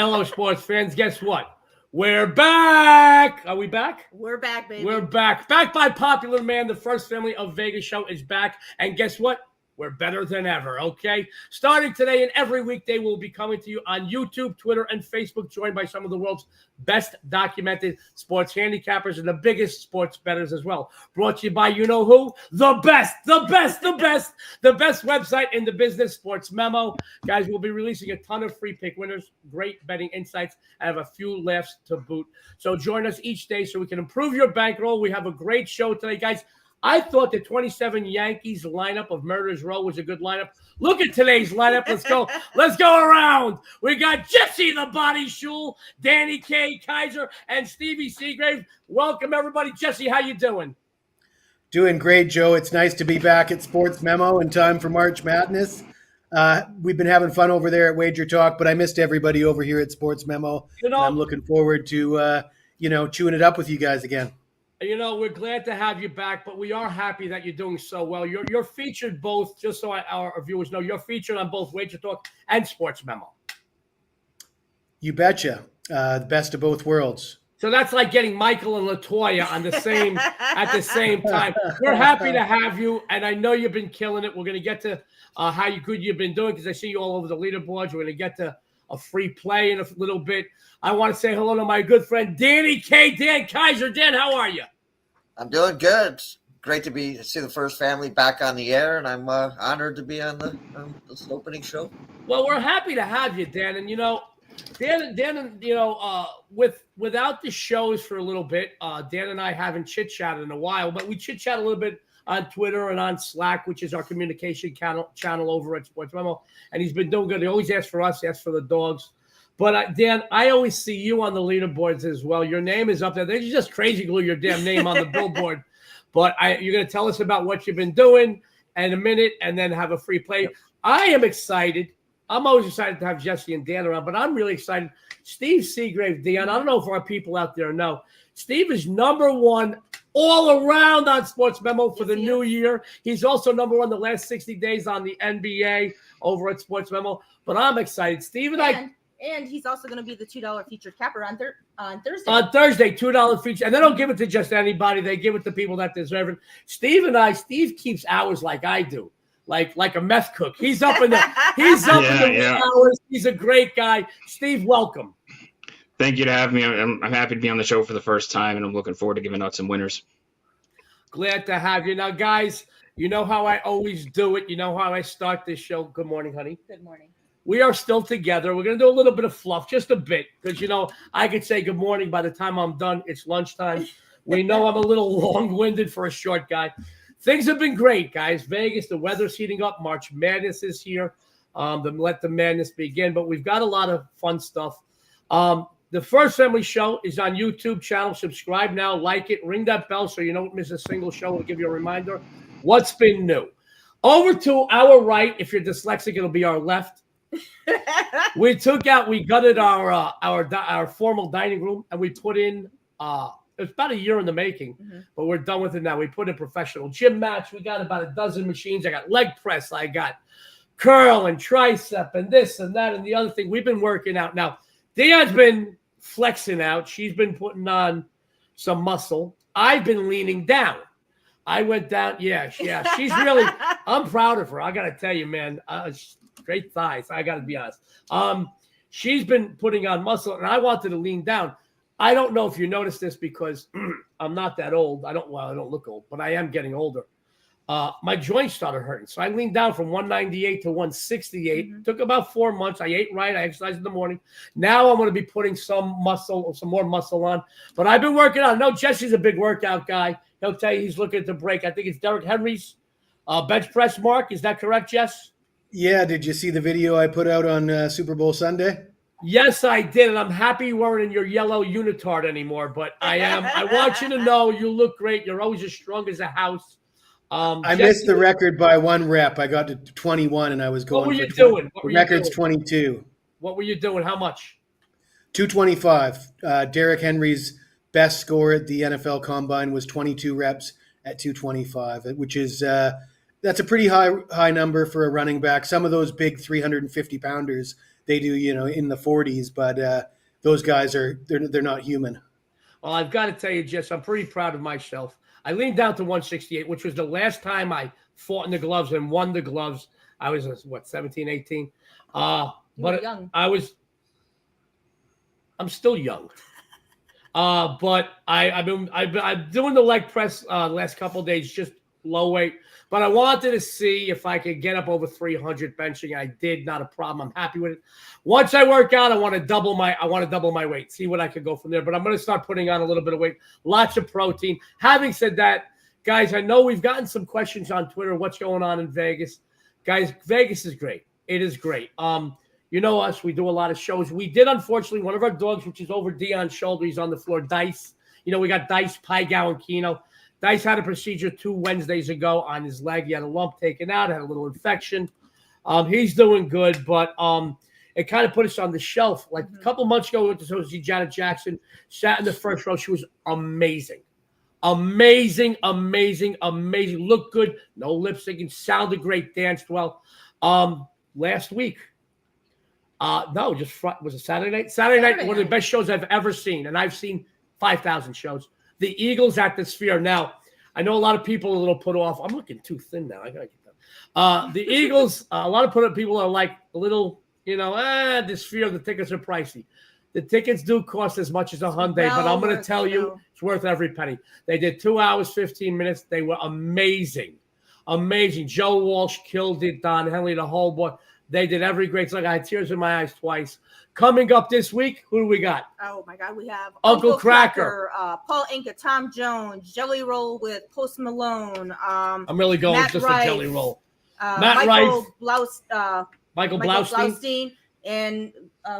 Hello, sports fans. Guess what? We're back. Are we back? We're back, baby. We're back. Back by popular demand. The First Family of Vegas show is back. And guess what? We're better than ever, okay? Starting today and every weekday, we'll be coming to you on YouTube, Twitter, and Facebook, joined by some of the world's best documented sports handicappers and the biggest sports bettors as well. Brought to you by you-know-who? The best website in the business, SportsMemo. Guys, we'll be releasing a ton of free pick winners, great betting insights, and have a few laughs to boot. So join us each day so we can improve your bankroll. We have a great show today, guys. I thought the 27 Yankees lineup of Murderers Row was a good lineup. Look at today's lineup. Let's go. Let's go around. We got Jesse the Body Schule, Danny K, Kaiser, and Stevie Seagrave. Welcome, everybody. Jesse, how you doing? Doing great, Joe. It's nice to be back at Sports Memo in time for March Madness. We've been having fun over there at Wager Talk, but I missed everybody over here at Sports Memo. I'm looking forward to, chewing it up with you guys again. You know, we're glad to have you back, but we are happy that you're doing so well. You're featured both, just so our viewers know, you're featured on both Wager Talk and Sports Memo. You betcha. The best of both worlds. So that's like getting Michael and LaToya on at the same time. We're happy to have you, and I know you've been killing it. We're going to get to how good you've been doing because I see you all over the leaderboards. We're going to get to a free play in a little bit. I want to say hello to my good friend Danny K. Dan Kaiser. Dan, how are you? I'm doing good. It's great to see the First Family back on the air, and I'm honored to be on this opening show. Well, we're happy to have you, Dan. And Dan, without the shows for a little bit, Dan and I haven't chit-chatted in a while, but we chit-chat a little bit on Twitter and on Slack, which is our communication channel over at Sports Memo. And he's been doing good. He always asks for us, asks for the dogs. But, Dan, I always see you on the leaderboards as well. Your name is up there. They just crazy glue your damn name on the billboard. But you're going to tell us about what you've been doing in a minute and then have a free play. Yep. I am excited. I'm always excited to have Jesse and Dan around, but I'm really excited. Steve Seagrave, Dionne, I don't know if our people out there know. Steve is #1 all around on Sports Memo for the new year. He's also #1 the last 60 days on the NBA over at Sports Memo. But I'm excited. Steve and And he's also going to be the $2 featured capper on Thursday. On Thursday, $2 feature. And they don't give it to just anybody. They give it to people that deserve it. Steve keeps hours like I do, like a meth cook. He's up in the hours. He's a great guy. Steve, welcome. Thank you to have me. I'm happy to be on the show for the first time, and I'm looking forward to giving out some winners. Glad to have you. Now, guys, you know how I always do it. You know how I start this show. Good morning, honey. Good morning. We are still together. We're going to do a little bit of fluff, just a bit, because, I could say good morning by the time I'm done. It's lunchtime. We know I'm a little long-winded for a short guy. Things have been great, guys. Vegas, the weather's heating up. March Madness is here. Let the madness begin. But we've got a lot of fun stuff. The First Family Show is on YouTube channel. Subscribe now. Like it. Ring that bell so you don't miss a single show. We'll give you a reminder. What's been new? Over to our right. If you're dyslexic, it'll be our left. We gutted our formal dining room and we put in it's about a year in the making, but we're done with it now. We put in professional gym mats. We got about a dozen machines. I got leg press, I got curl and tricep and this and that and the other thing. We've been working out. Now, Dionne's been flexing out. She's been putting on some muscle. I've been leaning down. I went down. Yeah. She's really, I'm proud of her. I got to tell you, man, great thighs. I got to be honest. She's been putting on muscle, and I wanted to lean down. I don't know if you noticed this because I'm not that old. I don't look old, but I am getting older. My joints started hurting. So I leaned down from 198 to 168. Took about 4 months. I ate right. I exercised in the morning. Now I'm going to be putting some more muscle on. But I've been working on. No, Jesse's a big workout guy. He'll tell you he's looking to break. I think it's Derrick Henry's bench press mark. Is that correct, Jess? Yeah. Did you see the video I put out on Super Bowl Sunday? Yes, I did, and I'm happy you weren't in your yellow unitard anymore, but I am. I want you to know you look great. You're always as strong as a house. I missed the record by 1 rep. I got to 21, and I was going. What were you doing? The record's 22. What were you doing? How much? 225. Derrick Henry's best score at the NFL Combine was 22 reps at 225, which is That's a pretty high number for a running back. Some of those big 350 pounders, they do, in the 40s, but those guys they're not human. Well, I've got to tell you, Jess, I'm pretty proud of myself. I leaned down to 168, which was the last time I fought in the gloves and won the gloves. I was 17, 18. But young. I'm still young. But I'm doing the leg press last couple of days, just low weight. But I wanted to see if I could get up over 300 benching. I did, not a problem. I'm happy with it. Once I work out, I want to double my weight. See what I could go from there. But I'm going to start putting on a little bit of weight. Lots of protein. Having said that, guys, I know we've gotten some questions on Twitter. What's going on in Vegas? Guys, Vegas is great. It is great. You know us. We do a lot of shows. We did, unfortunately, one of our dogs, which is over Dion's shoulder. He's on the floor. Dice. We got Dice, Pygow, and Keno. Dice had a procedure 2 Wednesdays ago on his leg. He had a lump taken out, had a little infection. He's doing good, but it kind of put us on the shelf. Like a couple months ago, we went to see Janet Jackson, sat in the first row. She was amazing. Amazing. Looked good. No lip syncing. Sounded great. Danced well. Last week, was it Saturday night? Saturday night, one of the best shows I've ever seen, and I've seen 5,000 shows. The Eagles at the Sphere. Now, I know a lot of people are a little put off. I'm looking too thin now. I gotta get that. The Eagles. A lot of people are like a little, the Sphere. The tickets are pricey. The tickets do cost as much as a Hyundai, but I'm going to tell you, it's worth every penny. They did 2 hours, 15 minutes. They were amazing. Joe Walsh killed it. Don Henley, the whole boy. They did every great song. I had tears in my eyes twice. Coming up this week, who do we got? Oh, my God. We have Uncle Cracker. Paul Anka, Tom Jones, Jelly Roll with Post Malone. I'm really going Matt just Rife, a Jelly Roll. Michael Michael Blaustein. And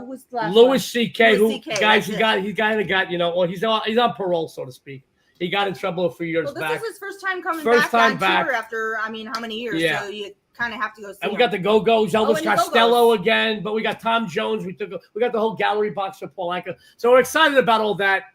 who's the last Louis one? C.K., Louis who, CK, guys, he kind of got, he's on parole, so to speak. He got in trouble a few years back. back. This is his first time coming back on tour after, how many years? Yeah. So you kind of have to go see And we him. got the Go-Go's, Elvis and the Costello Go-Go's. again, but we got Tom Jones. We got the whole gallery box for Paul Anka. So we're excited about all that.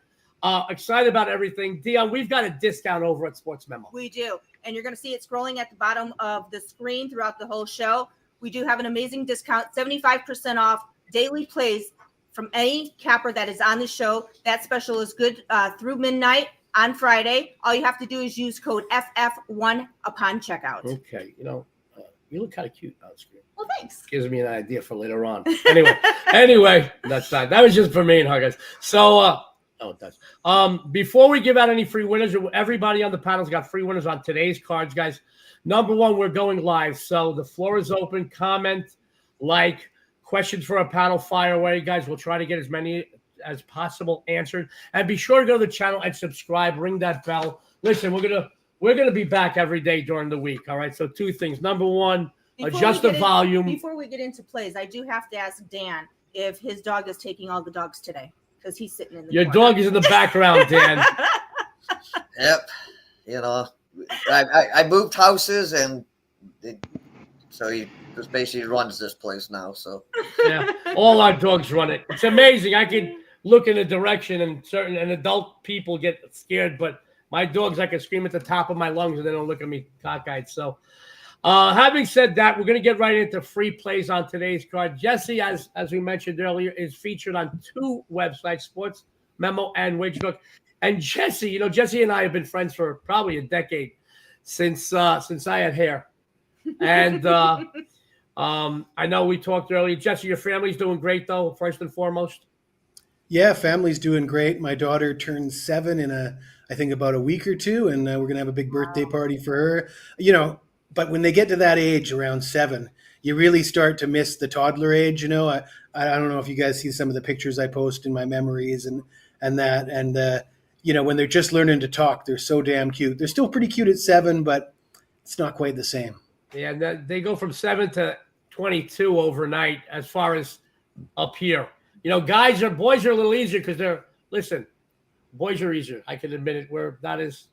Excited about everything. Dionne, we've got a discount over at SportsMemo. We do. And you're going to see it scrolling at the bottom of the screen throughout the whole show. We do have an amazing discount, 75% off daily plays from any capper that is on the show. That special is good through midnight on Friday. All you have to do is use code FF1 upon checkout. Okay. You look kind of cute on screen. Well, thanks. Gives me an idea for later on. Anyway, that's not. That was just for me and her, guys. So, it does. Before we give out any free winners, everybody on the panel's got free winners on today's cards, guys. Number one, we're going live. So the floor is open. Comment, like, questions for our panel, fire away, guys. We'll try to get as many as possible answered. And be sure to go to the channel and subscribe. Ring that bell. Listen, we're gonna be back every day during the week. All right. So 2 things. Number one, adjust the volume. Before we get into plays, I do have to ask Dan if his dog is taking all the dogs today, because he's sitting in the corner. Dog is in the background, Dan. Yep. I moved houses, and so he just basically runs this place now. So yeah, all our dogs run it. It's amazing. I can look in a direction, and adult people get scared, but my dogs, I can scream at the top of my lungs, and they don't look at me cockeyed. So, having said that, we're going to get right into free plays on today's card. Jesse, as we mentioned earlier, is featured on 2 websites, SportsMemo and WagerBook. And Jesse, Jesse and I have been friends for probably a decade since I had hair. And I know we talked earlier. Jesse, your family's doing great, though, first and foremost. Yeah, family's doing great. My daughter turns 7 in I think about a week or 2, and we're gonna have a big birthday party for her. But when they get to that age, around 7, you really start to miss the toddler age. I don't know if you guys see some of the pictures I post in my memories and that, and when they're just learning to talk, they're so damn cute. They're still pretty cute at 7, but it's not quite the same. Yeah, they go from 7 to 22 overnight as far as up here. Boys are a little easier because boys are easier. I can admit it. We're not as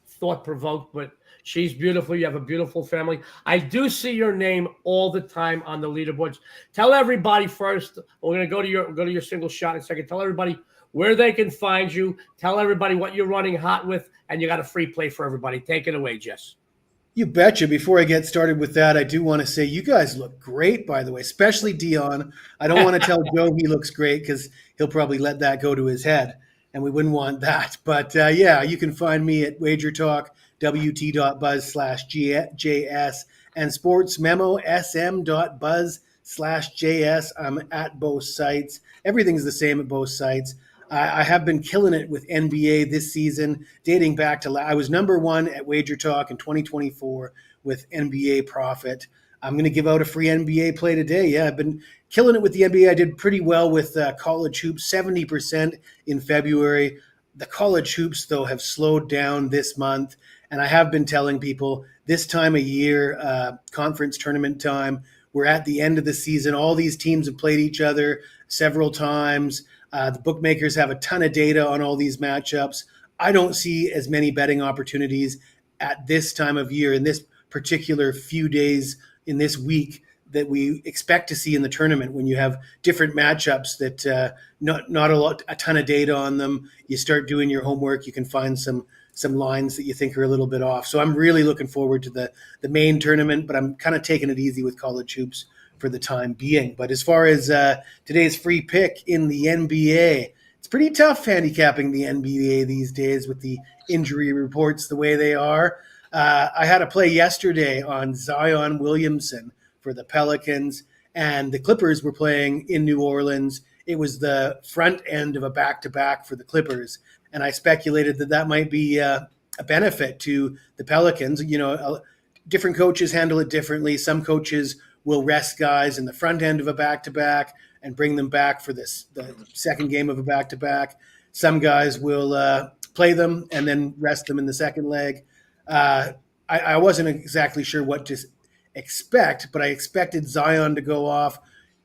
thought-provoked, but she's beautiful. You have a beautiful family. I do see your name all the time on the leaderboards. Tell everybody first. We're going to go to your single shot in a second. Tell everybody where they can find you. Tell everybody what you're running hot with, and you got a free play for everybody. Take it away, Jess. You betcha. Before I get started with that, I do want to say you guys look great, by the way, especially Dionne. I don't want to tell Joe he looks great because he'll probably let that go to his head, and we wouldn't want that. But yeah, you can find me at wagertalkwt.buzz/JS and sportsmemo.sm.buzz/JS. I'm at both sites. Everything's the same at both sites. I have been killing it with NBA this season, dating back to I was number one at Wager Talk in 2024 with NBA Profit. I'm going to give out a free NBA play today. Yeah, I've been killing it with the NBA. I did pretty well with college hoops, 70% in February. The college hoops, though, have slowed down this month. And I have been telling people this time of year, conference tournament time, we're at the end of the season. All these teams have played each other several times. The bookmakers have a ton of data on all these matchups. I don't see as many betting opportunities at this time of year in this particular few days in this week that we expect to see in the tournament when you have different matchups that not a ton of data on them. You start doing your homework, you can find some lines that you think are a little bit off. So I'm really looking forward to the main tournament, but I'm kind of taking it easy with college hoops for the time being. But as far as today's free pick in the NBA, it's pretty tough handicapping the NBA these days with the injury reports the way they are. I had a play yesterday on Zion Williamson for the Pelicans, and the Clippers were playing in New Orleans. It was the front end of a back-to-back for the Clippers, and I speculated that might be a benefit to the Pelicans. You know, different coaches handle it differently. Some coaches will rest guys in the front end of a back-to-back and bring them back for the second game of a back-to-back. Some guys will play them and then rest them in the second leg. I wasn't exactly sure what to expect, but I expected Zion to go off.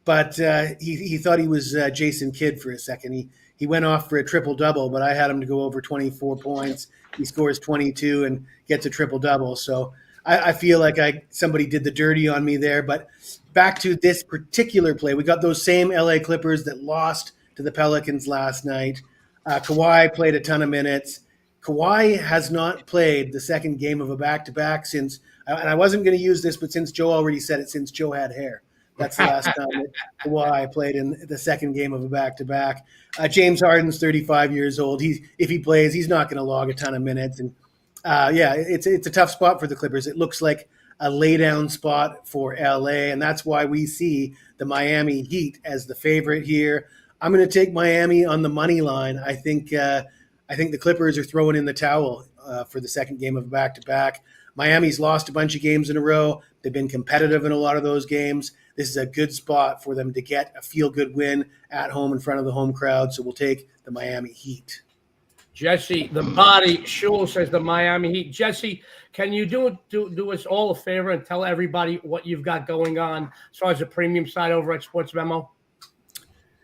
But he thought he was Jason Kidd for a second. He went off for a triple-double, but I had him to go over 24 points. He scores 22 and gets a triple-double. So I feel like somebody did the dirty on me there. But back to this particular play, we got those same LA Clippers that lost to the Pelicans last night. Kawhi played a ton of minutes. Kawhi has not played the second game of a back-to-back since, and I wasn't going to use this, but since Joe already said it, since Joe had hair. That's the last time that Kawhi played in the second game of a back-to-back. James Harden's 35 years old. If he plays, he's not going to log a ton of minutes. And it's a tough spot for the Clippers. It looks like a lay-down spot for LA, and that's why we see the Miami Heat as the favorite here. I'm going to take Miami on the money line. I think the Clippers are throwing in the towel for the second game of a back-to-back. Miami's lost a bunch of games in a row. They've been competitive in a lot of those games. This is a good spot for them to get a feel-good win at home in front of the home crowd. So we'll take the Miami Heat. Jesse, the body, Schule says the Miami Heat. Jesse, can you do us all a favor and tell everybody what you've got going on as far as the premium side over at SportsMemo?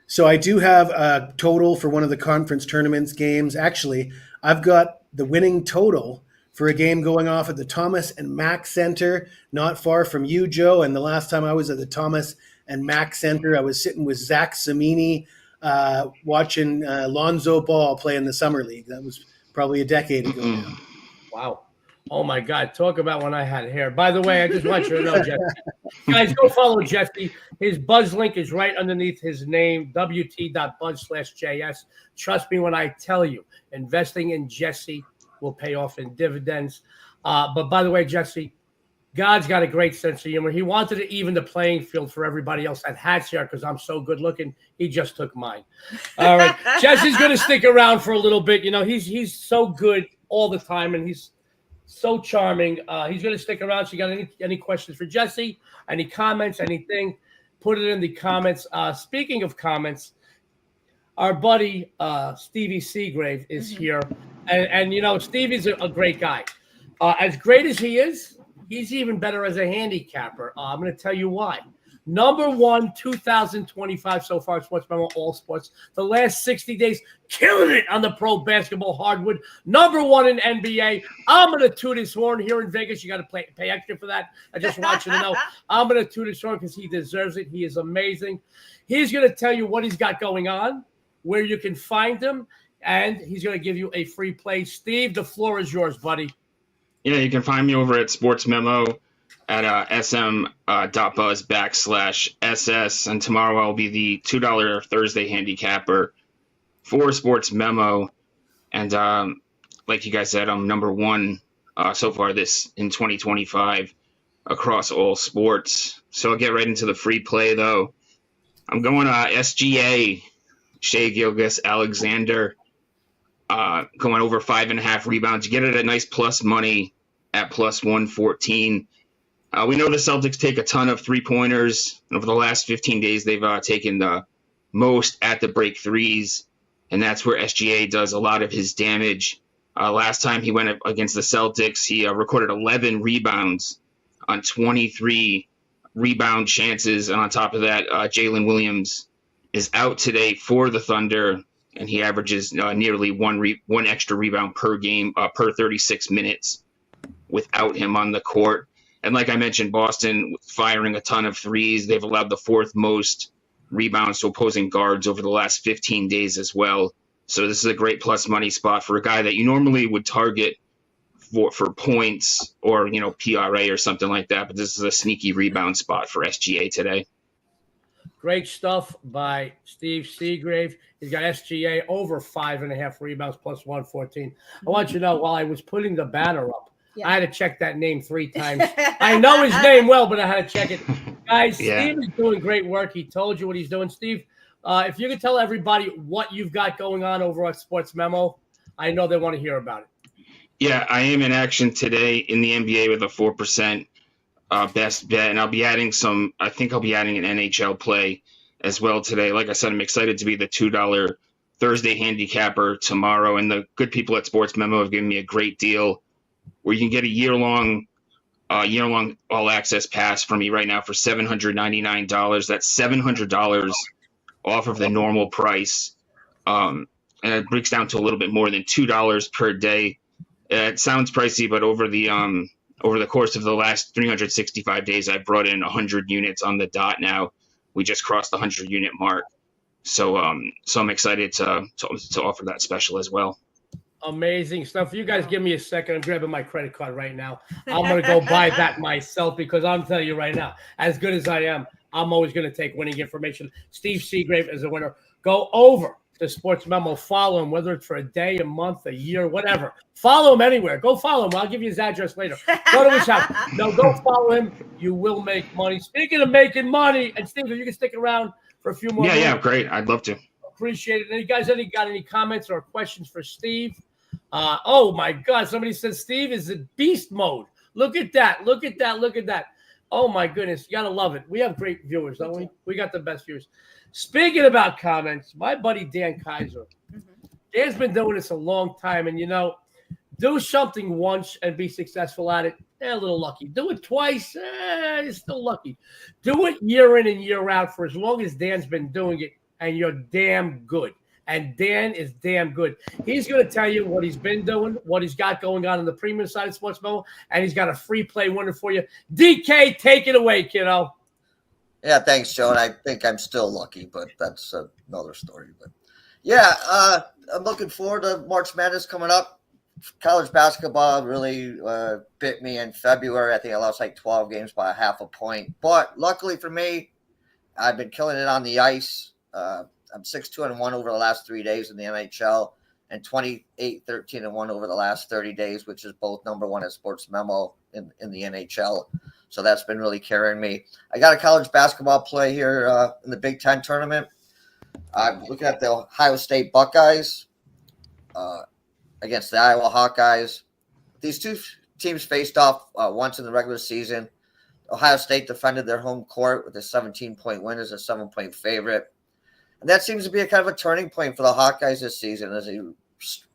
So I do have a total for one of the conference tournaments games. Actually, I've got the winning total for a game going off at the Thomas and Mack Center, not far from you, Joe. And the last time I was at the Thomas and Mack Center, I was sitting with Zach Samini watching Lonzo Ball play in the Summer League. That was probably a decade ago now. Wow. Oh, my God. Talk about when I had hair. By the way, I just want you to know, Jesse. Guys, go follow Jesse. His Buzz link is right underneath his name, wt.buzz/JS. Trust me when I tell you, investing in Jesse will pay off in dividends. But by the way, Jesse, God's got a great sense of humor. He wanted to even the playing field for everybody else that has hair because I'm so good looking. He just took mine. All right. Jesse's going to stick around for a little bit. You know, he's so good all the time, and he's so charming. He's going to stick around. So you got any questions for Jesse? Any comments, anything? Put it in the comments. Speaking of comments, our buddy Stevie Seagrave is here. And you know, Stevie's a great guy. As great as he is, he's even better as a handicapper. I'm going to tell you why. Number one, 2025 so far, SportsMemo All Sports. The last 60 days, killing it on the pro basketball hardwood. Number one in NBA. I'm going to toot his horn here in Vegas. You got to pay extra for that. I just want you to know. I'm going to toot his horn because he deserves it. He is amazing. He's going to tell you what he's got going on, where you can find him, and he's going to give you a free play. Steve, the floor is yours, buddy. You can find me over at SportsMemo at sm.buzz/SS. And tomorrow I'll be the $2 Thursday handicapper for SportsMemo. And like you guys said, I'm number one so far this in 2025 across all sports. So I'll get right into the free play, though. I'm going SGA, Shea Gilgeous-Alexander, going over 5.5 rebounds. You get it at nice plus money at plus 114. We know the Celtics take a ton of three-pointers. Over the last 15 days, they've taken the most at the break threes, and that's where SGA does a lot of his damage. Last time he went against the Celtics, he recorded 11 rebounds on 23 rebound chances. And on top of that, Jalen Williams is out today for the Thunder, and he averages nearly one extra rebound per game per 36 minutes without him on the court. And like I mentioned, Boston firing a ton of threes. They've allowed the fourth most rebounds to opposing guards over the last 15 days as well. So this is a great plus money spot for a guy that you normally would target for points or, PRA or something like that. But this is a sneaky rebound spot for SGA today. Great stuff by Steve Seagrave. He's got SGA over 5.5 rebounds plus 114. I want you to know, while I was putting the banner up, I had to check that name 3 times. I know his name well, but I had to check it. Guys, Steve is doing great work. He told you what he's doing. Steve, if you could tell everybody what you've got going on over at SportsMemo, I know they want to hear about it. Yeah, I am in action today in the NBA with a 4% best bet, and I'll be adding an NHL play as well today. Like I said, I'm excited to be the $2 Thursday handicapper tomorrow, and the good people at SportsMemo have given me a great deal where you can get a year-long all-access pass from me right now for $799. That's $700 off of the normal price, and it breaks down to a little bit more than $2 per day. It sounds pricey, but over the course of the last 365 days, I've brought in 100 units on the dot now. We just crossed the 100-unit mark. So I'm excited to offer that special as well. Amazing stuff. You guys give me a second. I'm grabbing my credit card right now. I'm going to go buy that myself because I'm telling you right now, as good as I am, I'm always going to take winning information. Steve Seagrave is a winner. Go over to SportsMemo. Follow him, whether it's for a day, a month, a year, whatever. Follow him anywhere. Go follow him. I'll give you his address later. Go to his house. No, go follow him. You will make money. Speaking of making money, and Steve, if you can stick around for a few more minutes. Yeah, great. I'd love to. Appreciate it. Any guys got any comments or questions for Steve? Oh my God! Somebody said Steve is in beast mode. Look at that! Look at that! Look at that! Oh my goodness! You gotta love it. We have great viewers, don't we? We got the best viewers. Speaking about comments, my buddy Dan Kaiser. Dan's been doing this a long time, and do something once and be successful at it. A little lucky. Do it twice, you're still lucky. Do it year in and year out for as long as Dan's been doing it, and you're damn good. And Dan is damn good. He's going to tell you what he's been doing, what he's got going on the premium side of SportsMemo, and he's got a free play winner for you. DK, take it away, kiddo. Yeah, thanks, Joe. And I think I'm still lucky, but that's another story. But yeah, I'm looking forward to March Madness coming up. College basketball really bit me in February. I think I lost like 12 games by 0.5 point. But luckily for me, I've been killing it on the ice. I'm 6-2-1 over the last 3 days in the NHL and 28-13-1 over the last 30 days, which is both number one at SportsMemo in the NHL. So that's been really carrying me. I got a college basketball play here in the Big Ten tournament. I'm looking at the Ohio State Buckeyes against the Iowa Hawkeyes. These two teams faced off once in the regular season. Ohio State defended their home court with a 17-point win as a 7-point favorite. And that seems to be a kind of a turning point for the Hawkeyes this season as they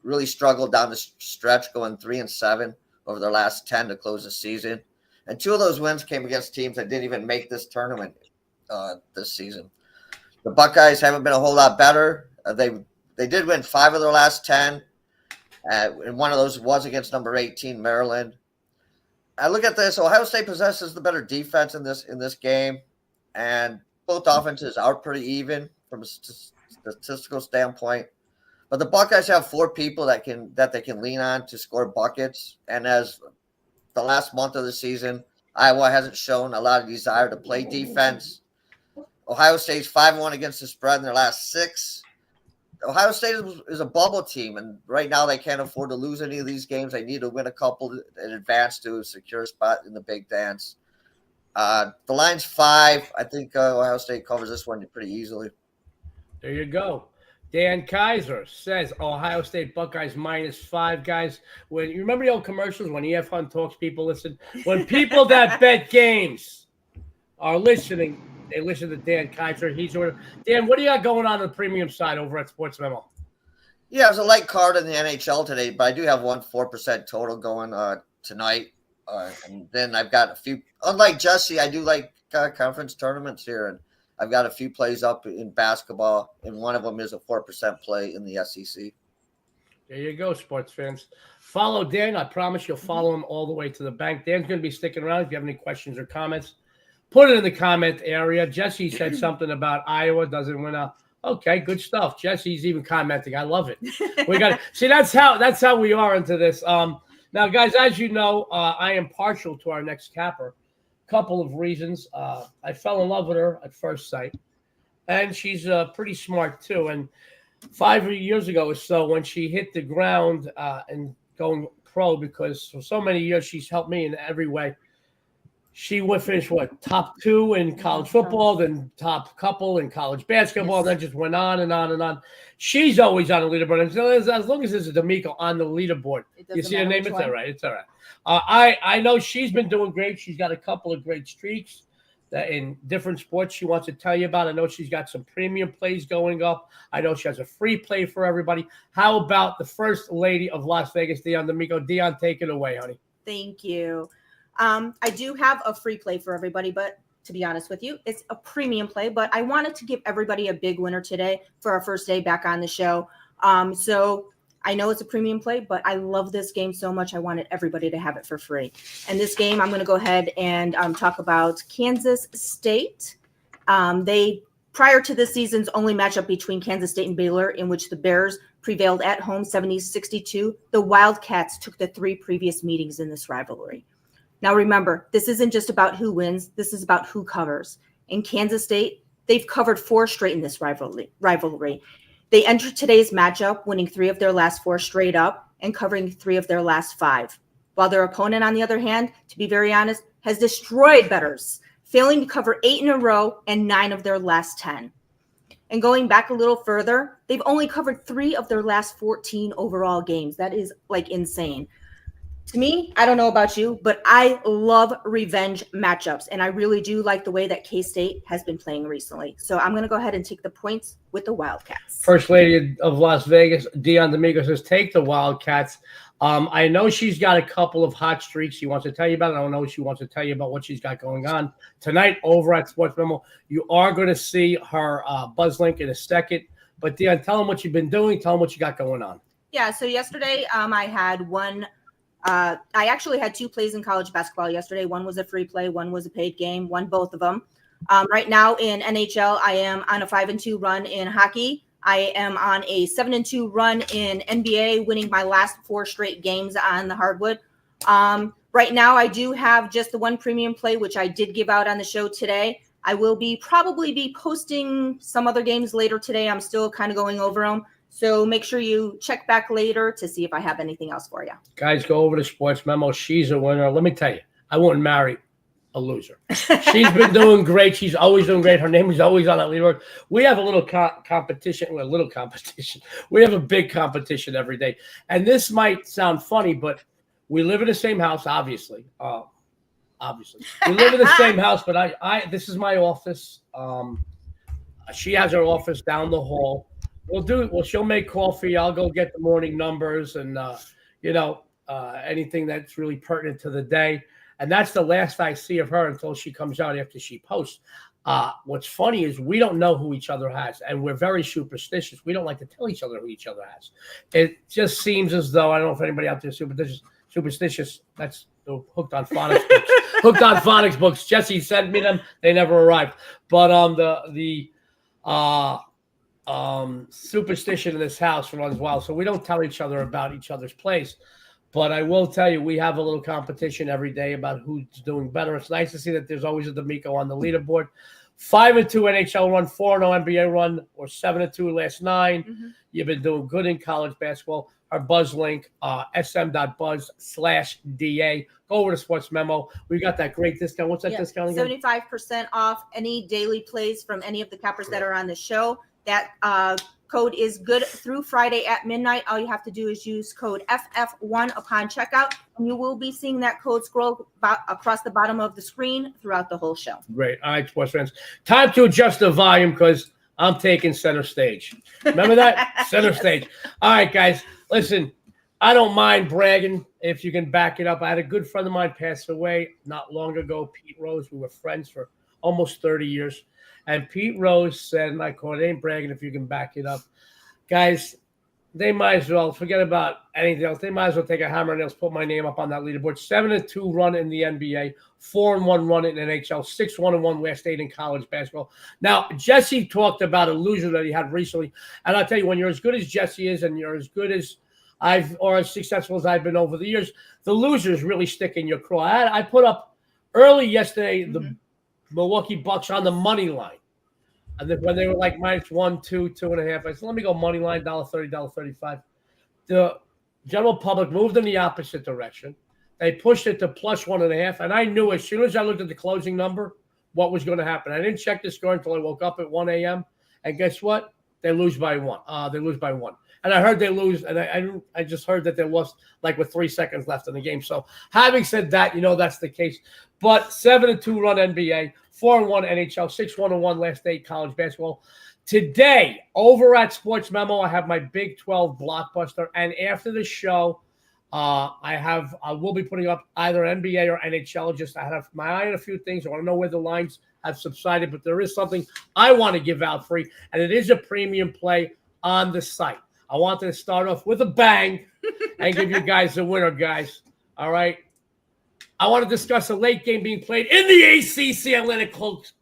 really struggled down the stretch, going 3-7 over their last 10 to close the season. And 2 of those wins came against teams that didn't even make this tournament this season. The Buckeyes haven't been a whole lot better. They did win 5 of their last 10, and one of those was against number 18 Maryland. I look at this. Ohio State possesses the better defense in this game, and both offenses are pretty even from a statistical standpoint. But the Buckeyes have 4 people that they can lean on to score buckets. And as the last month of the season, Iowa hasn't shown a lot of desire to play defense. Ohio State's 5-1 against the spread in their last 6. Ohio State is a bubble team, and right now they can't afford to lose any of these games. They need to win a couple in advance to secure a spot in the big dance. The line's 5. I think Ohio State covers this one pretty easily. There you go. Dan Kaiser says Ohio State Buckeyes -5, guys. When you remember the old commercials when EF Hunt talks, people listen. When people that bet games are listening, they listen to Dan Kaiser. Dan, what do you got going on the premium side over at Sports Memo? Yeah, it was a light card in the NHL today, but I do have 4% total going tonight. And then I've got a few. Unlike Jesse, I do like conference tournaments here, and I've got a few plays up in basketball, and one of them is a 4% play in the SEC. There you go, sports fans. Follow Dan. I promise you'll follow him all the way to the bank. Dan's going to be sticking around. If you have any questions or comments, put it in the comment area. Jesse said something about Iowa doesn't win out. Okay, good stuff. Jesse's even commenting. I love it. We got see. That's how we are into this. Now, guys, as you know, I am partial to our next capper. Couple of reasons. I fell in love with her at first sight, and she's pretty smart too. And 5 years ago or so, when she hit the ground and going pro, because for so many years she's helped me in every way. She would finish top 2 in college football, then top couple in college basketball, and then just went on and on and on. She's always on the leaderboard. And so as long as there's a D'Amico on the leaderboard, you see her name? It's all right. It's all right. I know she's been doing great. She's got a couple of great streaks that in different sports she wants to tell you about. I know she's got some premium plays going up. I know she has a free play for everybody. How about the first lady of Las Vegas, Dionne D'Amico? Dionne, take it away, honey. Thank you. I do have a free play for everybody, but to be honest with you, it's a premium play, but I wanted to give everybody a big winner today for our first day back on the show. So I know it's a premium play, but I love this game so much. I wanted everybody to have it for free. And this game, I'm going to go ahead and talk about Kansas State. They, prior to this season's only matchup between Kansas State and Baylor, in which the Bears prevailed at home 70-62, the Wildcats took the 3 previous meetings in this rivalry. Now, remember, this isn't just about who wins. This is about who covers. In Kansas State, they've covered 4 straight in this rivalry. They entered today's matchup, winning 3 of their last 4 straight up and covering 3 of their last 5. While their opponent, on the other hand, to be very honest, has destroyed bettors, failing to cover 8 in a row and 9 of their last 10. And going back a little further, they've only covered 3 of their last 14 overall games. That is insane. To me, I don't know about you, but I love revenge matchups, and I really do like the way that K-State has been playing recently. So I'm going to go ahead and take the points with the Wildcats. First lady of Las Vegas, Dionne D'Amico, says take the Wildcats. I know she's got a couple of hot streaks she wants to tell you about. I don't know if she wants to tell you about what she's got going on tonight over at Sports Memo. You are going to see her buzz link in a second. But Dionne, tell them what you've been doing. Tell them what you got going on. Yeah, so yesterday I had I actually had 2 plays in college basketball yesterday. One was a free play. One was a paid game. Won both of them. Right now in NHL, I am on a 5-2 run in hockey. I am on a 7-2 run in NBA, winning my last 4 straight games on the hardwood. Right now, I do have just the 1 premium play, which I did give out on the show today. I will probably be posting some other games later today. I'm still kind of going over them. So make sure you check back later to see if I have anything else for you. Guys, go over to Sports Memo. She's a winner. Let me tell you, I wouldn't marry a loser. She's been doing great. She's always doing great. Her name is always on that leaderboard. We have a little competition. Well, a little competition. We have a big competition every day. And this might sound funny, but we live in the same house, obviously. We live in the same house, but this is my office. She has her office down the hall. She'll make coffee. I'll go get the morning numbers and, anything that's really pertinent to the day. And that's the last I see of her until she comes out after she posts. What's funny is we don't know who each other has, and we're very superstitious. We don't like to tell each other who each other has. It just seems as though, I don't know if anybody out there is superstitious. That's the Hooked on Phonics books. Hooked on Phonics books. Jesse sent me them. They never arrived. But superstition in this house runs wild, so we don't tell each other about each other's plays. But I will tell you, we have a little competition every day about who's doing better. It's nice to see that there's always a D'Amico on the leaderboard. 5-2 NHL run, 4-0 NBA run, or 7-2 last 9. Mhm. You've been doing good in college basketball. Our buzz link, sm.buzz/DA. Go over to Sports Memo. We got that great discount. What's that discount again? 75% off any daily plays from any of the cappers that are on the show. That code is good through Friday at midnight. All you have to do is use code FF1 upon checkout, and you will be seeing that code scroll across the bottom of the screen throughout the whole show. Great. All right, sports fans. Time to adjust the volume because I'm taking center stage. Remember that? Center stage. All right, guys. Listen, I don't mind bragging if you can back it up. I had a good friend of mine pass away not long ago, Pete Rose. We were friends for almost 30 years. And Pete Rose said, and I quote, "It ain't bragging if you can back it up." Guys, they might as well forget about anything else. They might as well take a hammer and nails, put my name up on that leaderboard. 7-2 run in the NBA, 4-1 run in NHL, 6-1 last 8 in college basketball. Now, Jesse talked about a loser that he had recently. And I'll tell you, when you're as good as Jesse is and you're as good as or as successful as I've been over the years, the losers really stick in your craw. I put up early yesterday the Milwaukee Bucks on the money line. And then when they were like -1, 2, 2.5, I said, let me go money line, $1.30, $1.35. The general public moved in the opposite direction. They pushed it to +1.5. And I knew as soon as I looked at the closing number what was going to happen. I didn't check the score until I woke up at 1 a.m. And guess what? They lose by 1. They lose by 1. And I heard they lose, and I just heard that they lost like with 3 seconds left in the game. So having said that, that's the case. But 7-2 run NBA, 4-1 NHL, 6-1 last 8 college basketball. Today, over at Sports Memo, I have my Big 12 blockbuster. And after the show, I will be putting up either NBA or NHL. I have my eye on a few things. I want to know where the lines have subsided, but there is something I want to give out free, and it is a premium play on the site. I wanted to start off with a bang and give you guys a winner, guys. All right. I want to discuss a late game being played in the ACC Atlantic Coast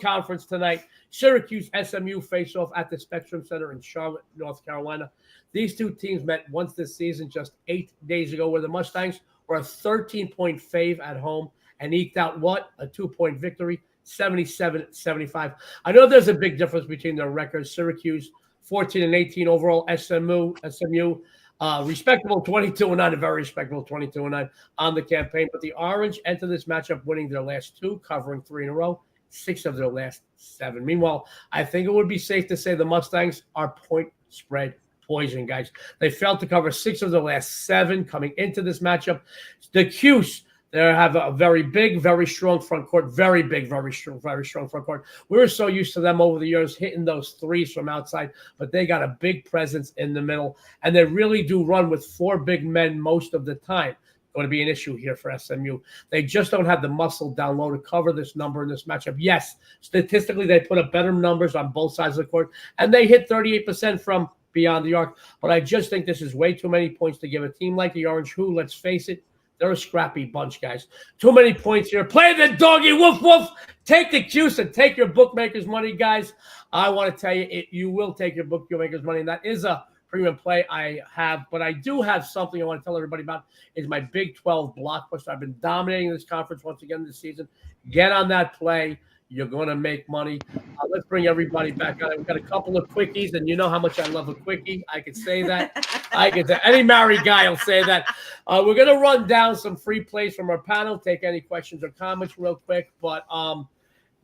Conference tonight. Syracuse SMU face off at the Spectrum Center in Charlotte, North Carolina. These two teams met once this season, just 8 days ago, where the Mustangs were a 13-point fave at home and eked out what? A 2-point victory, 77-75. I know there's a big difference between their records. Syracuse 14-18 overall. SMU, respectable 22-9, a very respectable 22-9 on the campaign. But the Orange enter this matchup winning their last 2, covering 3 in a row, 6 of their last 7. Meanwhile, I think it would be safe to say the Mustangs are point spread poison, guys. They failed to cover 6 of their last 7 coming into this matchup. The Cuse, they have a very big, very strong front court. Very big, very strong front court. We were so used to them over the years hitting those threes from outside, but they got a big presence in the middle, and they really do run with 4 big men most of the time. Going to be an issue here for SMU. They just don't have the muscle down low to cover this number in this matchup. Yes, statistically, they put up better numbers on both sides of the court, and they hit 38% from beyond the arc. But I just think this is way too many points to give a team like the Orange, who, let's face it, they're a scrappy bunch, guys. Too many points here. Play the doggy, woof, woof. Take the Cuse and take your bookmaker's money, guys. I want to tell you, you will take your bookmaker's money, and that is a premium play I have. But I do have something I want to tell everybody about. Is my Big 12 blockbuster. I've been dominating this conference once again this season. Get on that play. You're going to make money. Let's bring everybody back on. We've got a couple of quickies, and you know how much I love a quickie. I could say that. Any married guy will say that. We're going to run down some free plays from our panel, take any questions or comments real quick. But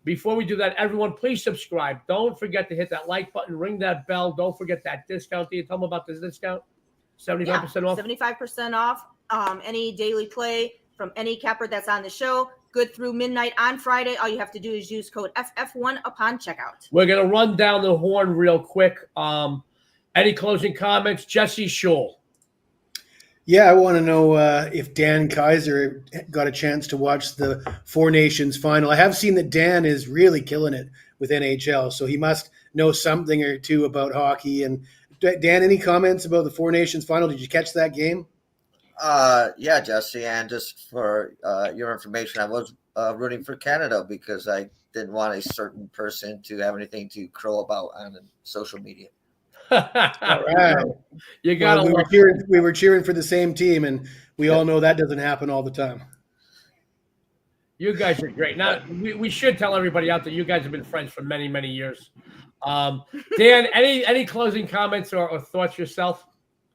before we do that, everyone, please subscribe. Don't forget to hit that like button, ring that bell. Don't forget that discount. Do you tell them about this discount? 75% off? 75% off. Any daily play from any capper that's on the show. Good through midnight on Friday. All you have to do is use code FF1 upon checkout. We're going to run down the horn real quick. Any closing comments? Jesse Schule. Yeah, I want to know if Dan Kaiser got a chance to watch the Four Nations final. I have seen that Dan is really killing it with NHL, so he must know something or two about hockey. And Dan, any comments about the Four Nations final? Did you catch that game? Yeah, Jesse, and just for your information, I was rooting for Canada because I didn't want a certain person to have anything to crow about on social media. All right. You got Well, we were cheering for the same team, and we all know that doesn't happen all the time. You guys are great. Now, we should tell everybody out there, you guys have been friends for many, many years. Dan, any closing comments or thoughts yourself?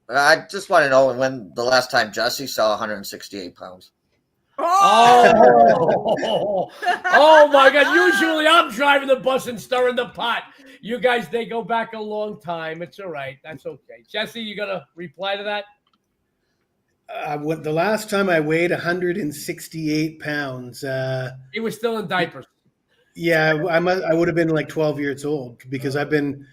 I just want to know when the last time Jesse saw 168 pounds. Oh, oh my God. Usually I'm driving the bus and stirring the pot. You guys, they go back a long time. It's all right. That's okay. Jesse, you got to reply to that? The last time I weighed 168 pounds. He was still in diapers. Yeah, I would have been like 12 years old because I've been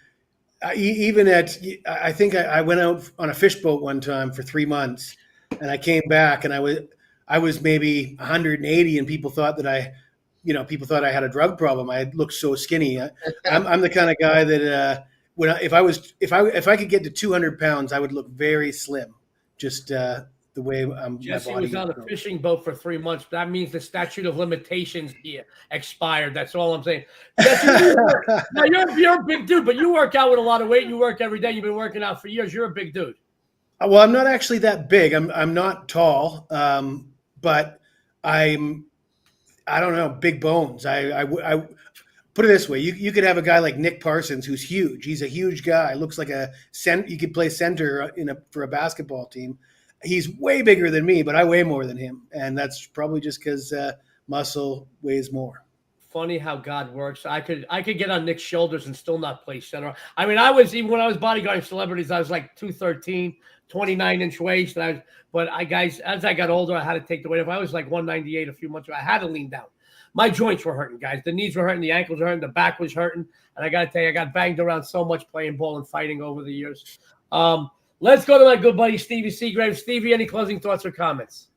I think I went out on a fish boat one time for 3 months, and I came back and I was maybe 180, and people thought that I had a drug problem. I looked so skinny. I'm the kind of guy that if I could get to 200 pounds, I would look very slim. Just the way Jesse my body was on a fishing boat for 3 months. That means the statute of limitations expired. That's all I'm saying. Jesse, now you're a big dude, but you work out with a lot of weight. You work every day. You've been working out for years. You're a big dude. Well, I'm not actually that big. I'm not tall, but I don't know, big bones. I put it this way: you could have a guy like Nick Parsons, who's huge. He's a huge guy. Looks like you could play center for a basketball team. He's way bigger than me, but I weigh more than him, and that's probably just because muscle weighs more. Funny how God works. I could get on Nick's shoulders and still not play center. I mean, even when I was bodyguarding celebrities, I was like 213, 29-inch waist. Guys, as I got older, I had to take the weight. If I was like 198 a few months ago, I had to lean down. My joints were hurting, guys. The knees were hurting, the ankles were hurting, the back was hurting. And I got to tell you, I got banged around so much playing ball and fighting over the years. Let's go to my good buddy, Stevie Seagrave. Stevie, any closing thoughts or comments?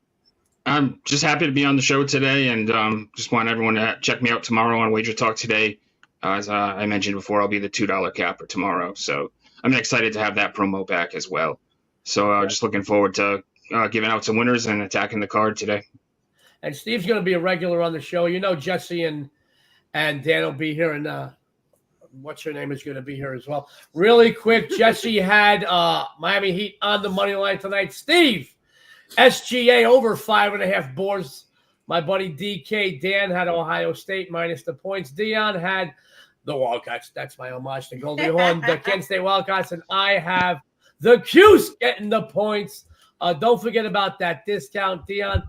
I'm just happy to be on the show today, and just want everyone to check me out tomorrow on Wager Talk Today. As I mentioned before, I'll be the $2 capper tomorrow. So I'm excited to have that promo back as well. So just looking forward to giving out some winners and attacking the card today. And Steve's going to be a regular on the show. You know, Jesse and Dan will be here, and what's her name is going to be here as well. Really quick, Jesse had Miami Heat on the money line tonight. Steve, SGA over 5.5 boards. My buddy DK Dan had Ohio State minus the points. Dionne had the Wildcats. That's my homage to Goldie Hawn, the Kent State Wildcats. And I have the Cuse getting the points. Don't forget about that discount, Dionne.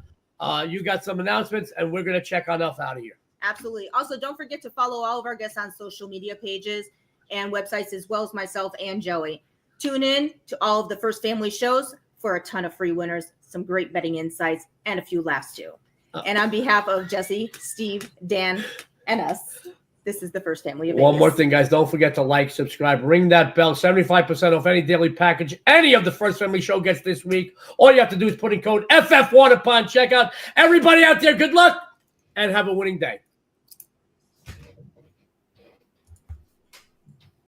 You got some announcements, and we're going to check enough out of here. Absolutely. Also, don't forget to follow all of our guests on social media pages and websites, as well as myself and Joey. Tune in to all of the First Family shows for a ton of free winners, some great betting insights, and a few laughs too. And on behalf of Jesse, Steve, Dan, and us, this is the First Family of Vegas. One more thing, guys. Don't forget to like, subscribe, ring that bell. 75% off any daily package any of the First Family show gets this week. All you have to do is put in code FF1 upon checkout. Everybody out there, good luck and have a winning day.